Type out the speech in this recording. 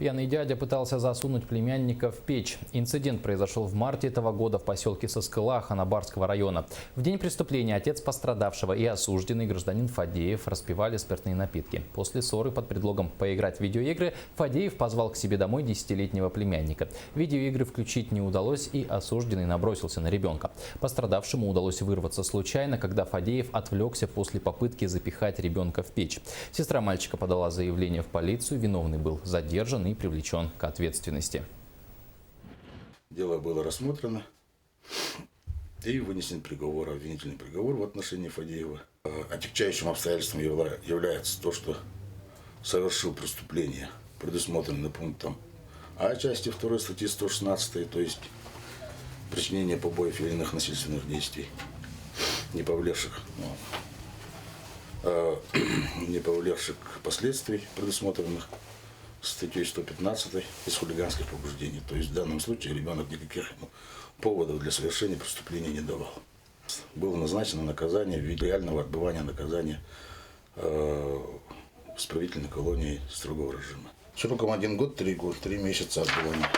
Пьяный дядя пытался засунуть племянника в печь. Инцидент произошел в марте этого года в поселке Соскыла Ханабарского района. В день преступления отец пострадавшего и осужденный гражданин Фадеев распивали спиртные напитки. После ссоры под предлогом поиграть в видеоигры Фадеев позвал к себе домой 10-летнего племянника. Видеоигры включить не удалось, и осужденный набросился на ребенка. Пострадавшему удалось вырваться случайно, когда Фадеев отвлекся после попытки запихать ребенка в печь. Сестра мальчика подала заявление в полицию, виновный был задержан и привлечен к ответственности. Дело было рассмотрено и вынесен приговор, обвинительный приговор в отношении Фадеева. Отягчающим обстоятельством является то, что совершил преступление, предусмотренное пунктом А части 2 статьи 116, то есть причинение побоев или иных насильственных действий, не повлекших последствий, предусмотренных статьей 115 из хулиганских побуждений. То есть в данном случае ребенок никаких поводов для совершения преступления не давал. Было назначено наказание в виде реального отбывания наказания в исправительной колонии строгого режима. Сроком 1 год, 3 месяца отбывания.